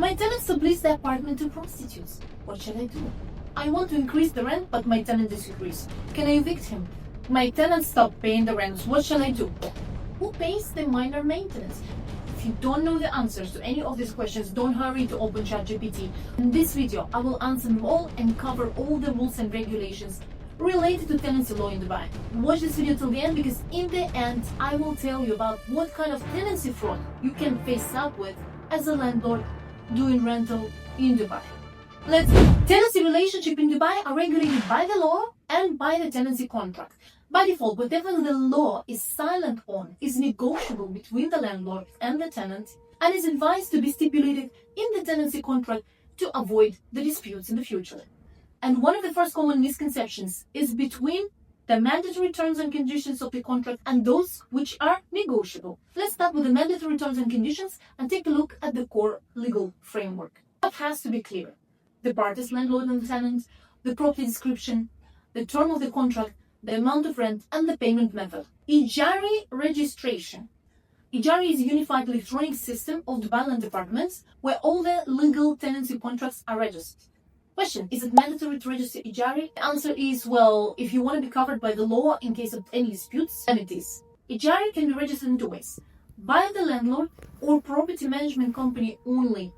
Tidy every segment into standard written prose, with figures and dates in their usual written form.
My tenant subleased the apartment to prostitutes. What shall I do? I want to increase the rent, but my tenant disagrees. Can I evict him? My tenant stopped paying the rent. What shall I do? Who pays the minor maintenance? If you don't know the answers to any of these questions, don't hurry to open ChatGPT. In this video, I will answer them all and cover all the rules and regulations related to tenancy law in Dubai. Watch this video till the end, because in the end, I will tell you about what kind of tenancy fraud you can face up with as a landlord doing rental in Dubai. Let's go. Tenancy relationship in Dubai are regulated by the law and by the tenancy contract. By default, whatever the law is silent on is negotiable between the landlord and the tenant and is advised to be stipulated in the tenancy contract to avoid the disputes in the future. And one of the first common misconceptions is between the mandatory terms and conditions of the contract and those which are negotiable. Let's start with the mandatory terms and conditions and take a look at the core legal framework. What has to be clear? The parties, landlord and tenant, the property description, the term of the contract, the amount of rent, and the payment method. Ijari registration. Ijari is a unified electronic system of Dubai land departments where all the legal tenancy contracts are registered. Question: is it mandatory to register Ijari? The answer is, well, if you want to be covered by the law in case of any disputes, then it is. Ijari can be registered in two ways: by the landlord or property management company only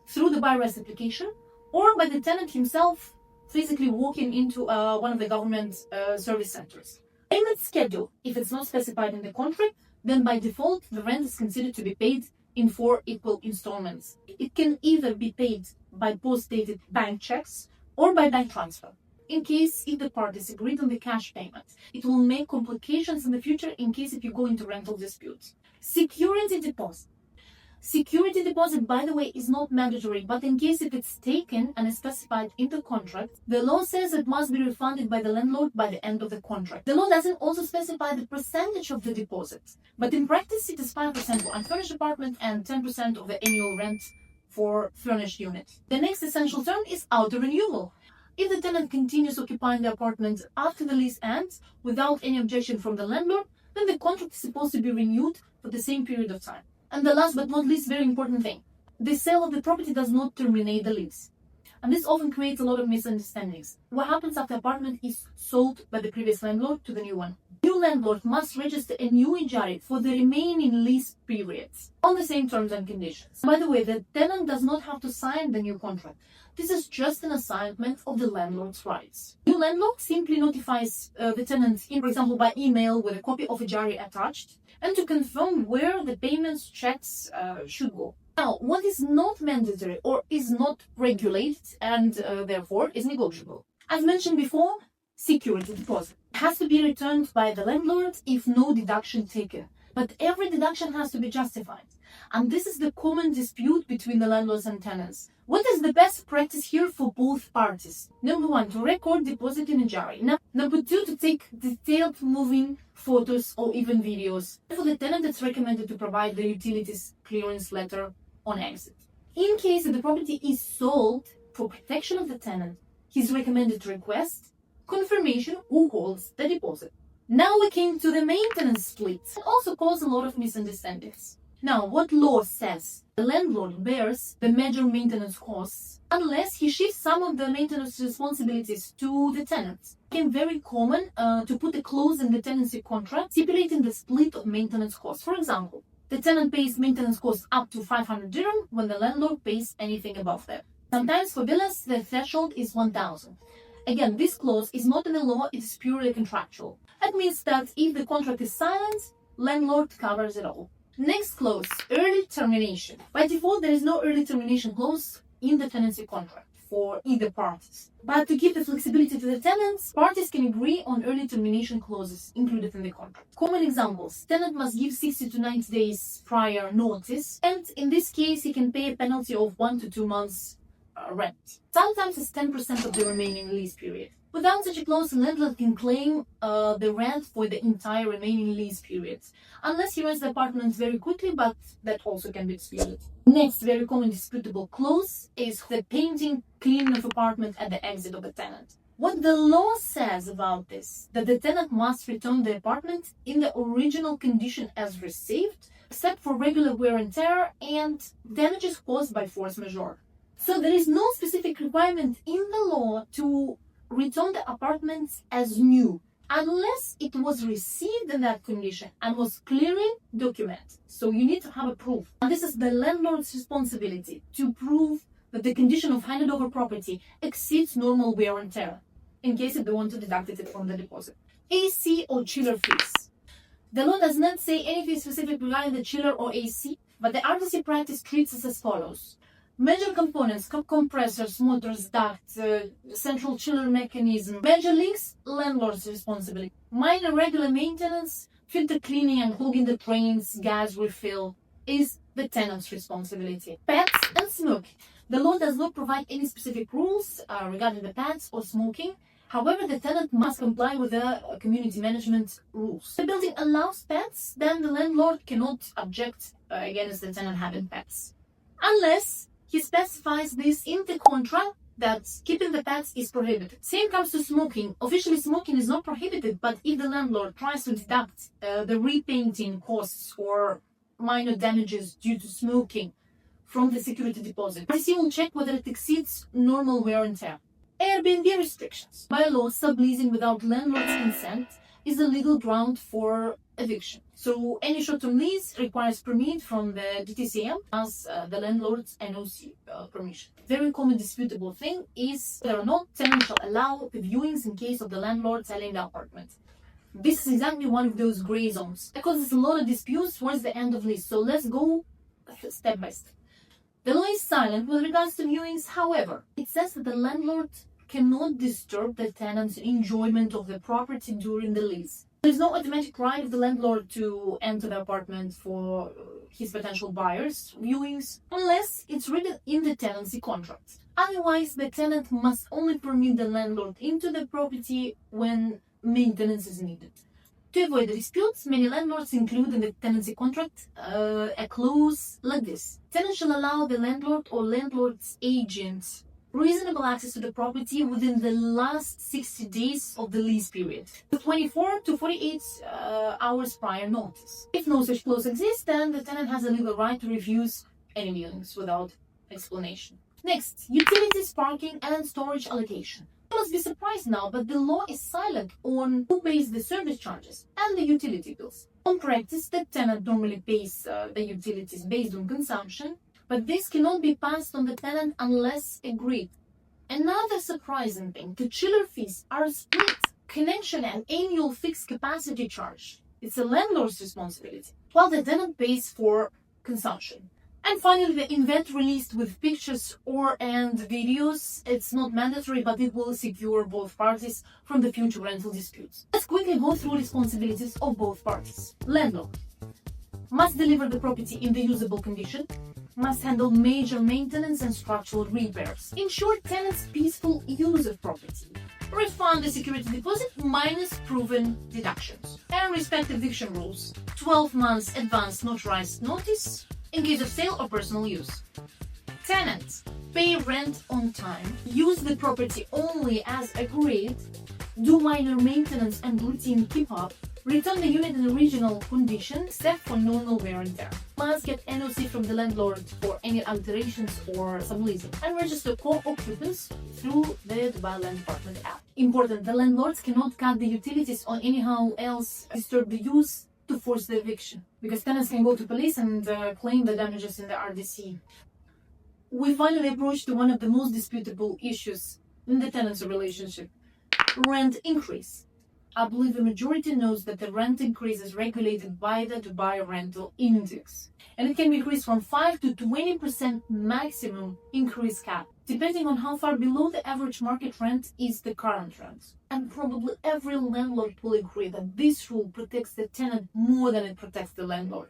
through the buy-rest application, or by the tenant himself physically walking into one of the government service centers. Payment schedule: if it's not specified in the contract, then by default the rent is considered to be paid in 4 equal installments. It can either be paid by post-dated bank checks or by bank transfer. In case if the parties agreed on the cash payment, it will make complications in the future in case if you go into rental disputes. Security deposit. Security deposit, by the way, is not mandatory, but in case if it's taken and is specified in the contract, the law says it must be refunded by the landlord by the end of the contract. The law doesn't also specify the percentage of the deposit, but in practice it is 5% for unfurnished apartment and 10% of the annual rent for furnished unit. The next essential term is Autorenewal. If the tenant continues occupying the apartment after the lease ends without any objection from the landlord, then the contract is supposed to be renewed for the same period of time. And the last but not least, very important thing, the sale of the property does not terminate the lease. And this often creates a lot of misunderstandings. What happens after the apartment is sold by the previous landlord to the new one? New landlord must register a new Ijari for the remaining lease periods on the same terms and conditions. By the way, the tenant does not have to sign the new contract. This is just an assignment of the landlord's rights. New landlord simply notifies the tenant, for example, by email with a copy of Ijari attached, and to confirm where the payments checks should go. Now, what is not mandatory or is not regulated and therefore is negotiable? As mentioned before, security deposit has to be returned by the landlord if no deduction taken. But every deduction has to be justified. And this is the common dispute between the landlords and tenants. What is the best practice here for both parties? Number 1, to record deposit in Ijari. Number 2, to take detailed moving photos or even videos. For the tenant, it's recommended to provide the utilities clearance letter on exit. In case that the property is sold for protection of the tenant, he's recommended to request confirmation who holds the deposit. Now we came to the maintenance split. It also caused a lot of misunderstandings. Now, what law says? The landlord bears the major maintenance costs unless he shifts some of the maintenance responsibilities to the tenant. It became very common to put a clause in the tenancy contract stipulating the split of maintenance costs. For example, the tenant pays maintenance costs up to 500 dirham when the landlord pays anything above that. Sometimes for villas, the threshold is 1,000. Again, this clause is not in the law, it is purely contractual. That means that if the contract is silent, landlord covers it all. Next clause, early termination. By default, there is no early termination clause in the tenancy contract for either parties. But to give the flexibility to the tenants, parties can agree on early termination clauses included in the contract. Common examples: tenant must give 60 to 90 days prior notice, and in this case, he can pay a penalty of 1 to 2 months rent. Sometimes it's 10% of the remaining lease period. Without such a clause, the landlord can claim the rent for the entire remaining lease period, unless he rents the apartment very quickly, but that also can be disputed. Next, very common disputable clause is the painting, cleaning of apartment at the exit of a tenant. What the law says about this, that the tenant must return the apartment in the original condition as received, except for regular wear and tear and damages caused by force majeure. So there is no specific requirement in the law to return the apartments as new, unless it was received in that condition and was clearly documented. So you need to have a proof. And this is the landlord's responsibility to prove that the condition of handed over property exceeds normal wear and tear, in case they want to deduct it from the deposit. AC or chiller fees. The law does not say anything specific regarding the chiller or AC, but the RDC practice treats it as follows. Major components, compressors, motors, ducts, central chiller mechanism. Major leaks, landlord's responsibility. Minor regular maintenance, filter cleaning and clogging the drains, gas refill, is the tenant's responsibility. Pets and smoking. The law does not provide any specific rules regarding the pets or smoking. However, the tenant must comply with the community management rules. If the building allows pets, then the landlord cannot object against the tenant having pets, unless he specifies this in the contract that keeping the pets is prohibited. Same comes to smoking. Officially, smoking is not prohibited, but if the landlord tries to deduct the repainting costs or minor damages due to smoking from the security deposit, RDC will check whether it exceeds normal wear and tear. Airbnb restrictions. By law, subleasing without landlord's consent is a legal ground for eviction. So any short-term lease requires permit from the DTCM as the landlord's NOC permission. Very common disputable thing is whether or not tenant shall allow the viewings in case of the landlord selling the apartment. This is exactly one of those gray zones because there's a lot of disputes towards the end of lease. So let's go step by step. The law is silent with regards to viewings. However, it says that the landlord cannot disturb the tenant's enjoyment of the property during the lease. There is no automatic right of the landlord to enter the apartment for his potential buyers' viewings unless it's written in the tenancy contract. Otherwise, the tenant must only permit the landlord into the property when maintenance is needed. To avoid the disputes, many landlords include in the tenancy contract a clause like this. Tenant shall allow the landlord or landlord's agent reasonable access to the property within the last 60 days of the lease period, 24 to 48 hours prior notice. If no such clause exists, then the tenant has a legal right to refuse any viewings without explanation. Next, utilities, parking, and storage allocation. You must be surprised now, but the law is silent on who pays the service charges and the utility bills. On practice, the tenant normally pays the utilities based on consumption, but this cannot be passed on the tenant unless agreed. Another surprising thing, the chiller fees are split. Connection and annual fixed capacity charge. It's a landlord's responsibility, while the tenant pays for consumption. And finally, the inventory list with pictures and videos. It's not mandatory, but it will secure both parties from the future rental disputes. Let's quickly go through responsibilities of both parties. Landlord must deliver the property in the usable condition, must handle major maintenance and structural repairs, ensure tenants' peaceful use of property, refund the security deposit minus proven deductions, and respect eviction rules, 12 months advance notarized notice in case of sale or personal use. Tenant, pay rent on time, use the property only as agreed, do minor maintenance and routine keep-up, return the unit in original condition except for normal wear and tear. Must get NOC from the landlord for any alterations or subleasing, and register co-occupants through the Dubai Land Department app. Important, the landlords cannot cut the utilities or anyhow else disturb the use to force the eviction, because tenants can go to police and claim the damages in the RDC. We finally approached one of the most disputable issues in the tenancy relationship: rent increase. I believe the majority knows that the rent increase is regulated by the Dubai Rental Index, and it can be increased from 5 to 20% maximum increase cap, depending on how far below the average market rent is the current rent. And probably every landlord will agree that this rule protects the tenant more than it protects the landlord.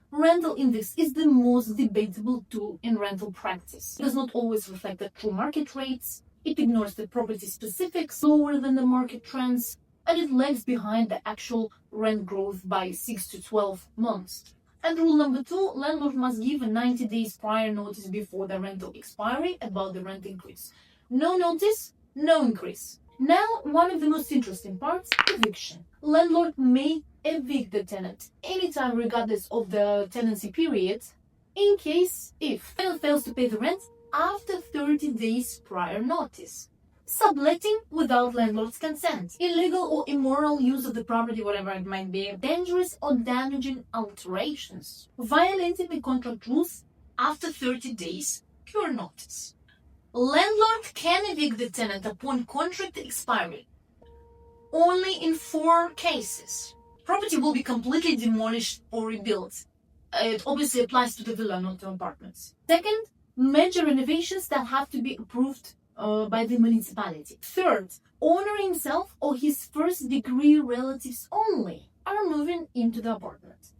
Rental index is the most debatable tool in rental practice. It does not always reflect the true market rates, it ignores the property specifics lower than the market trends, and it lags behind the actual rent growth by 6 to 12 months. And rule number 2, landlord must give a 90 days prior notice before the rental expiry about the rent increase. No notice, no increase. Now, one of the most interesting parts, eviction. Landlord may evict the tenant anytime regardless of the tenancy period, in case if tenant fails to pay the rent after 30 days prior notice. Subletting without landlord's consent. Illegal or immoral use of the property, whatever it might be. Dangerous or damaging alterations. Violating the contract rules after 30 days pure notice. Landlord can evict the tenant upon contract expiry. Only in 4 cases. Property will be completely demolished or rebuilt. It obviously applies to the villa, not to apartments. Second, major renovations that have to be approved by the municipality. Third, owner himself or his first-degree relatives only are moving into the apartment.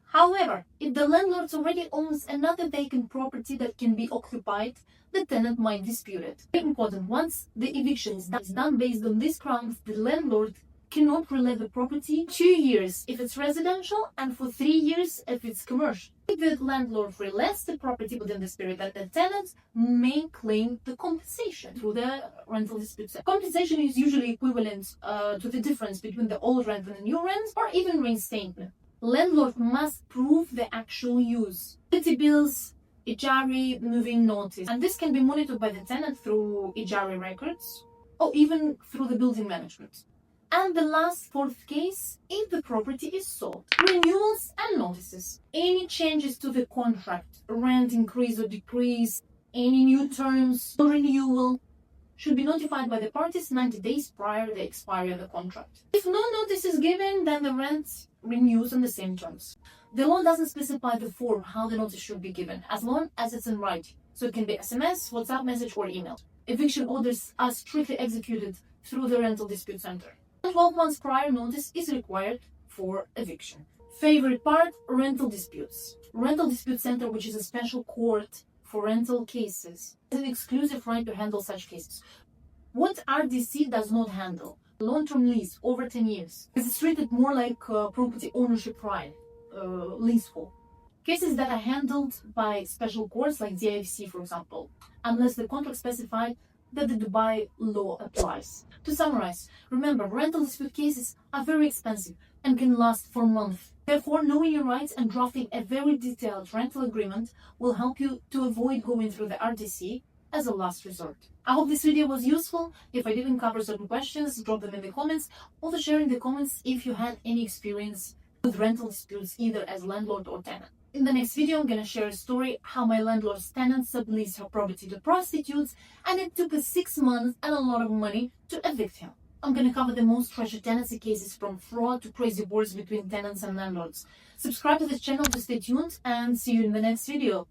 However, if the landlord already owns another vacant property that can be occupied, the tenant might dispute it. Very important, once the eviction is done based on these grounds, the landlord cannot relet the property 2 years if it's residential and for 3 years if it's commercial. If the landlord relets the property within this period, that the tenant may claim the compensation through the rental dispute. Compensation is usually equivalent to the difference between the old rent and the new rent, or even reinstatement. Landlord must prove the actual use. Utility bills, Ijari, moving notice. And this can be monitored by the tenant through Ijari records or even through the building management. And the last 4th case, if the property is sold. Renewals and notices. Any changes to the contract, rent increase or decrease, any new terms, or renewal, should be notified by the parties 90 days prior to the expiry of the contract. If no notice is given, then the rent renews on the same terms. The law doesn't specify the form how the notice should be given, as long as it's in writing. So it can be SMS, WhatsApp message, or email. Eviction orders are strictly executed through the rental dispute center. 12 months prior notice is required for eviction. Favorite part, rental disputes. Rental dispute center, which is a special court for rental cases, has an exclusive right to handle such cases. What RDC does not handle? Long-term lease over 10 years. It's treated more like property ownership right, leasehold. Cases that are handled by special courts like DIFC, for example, unless the contract specified that the Dubai law applies. To summarize, remember, rental dispute cases are very expensive and can last for months. Therefore, knowing your rights and drafting a very detailed rental agreement will help you to avoid going through the RDC as a last resort. I hope this video was useful. If I didn't cover certain questions, drop them in the comments. Also share in the comments if you had any experience with rental disputes, either as landlord or tenant. In the next video, I'm going to share a story how my landlord's tenant subleased her property to prostitutes, and it took us 6 months and a lot of money to evict him. I'm going to cover the most treasured tenancy cases, from fraud to crazy wars between tenants and landlords. Subscribe to this channel to stay tuned, and see you in the next video.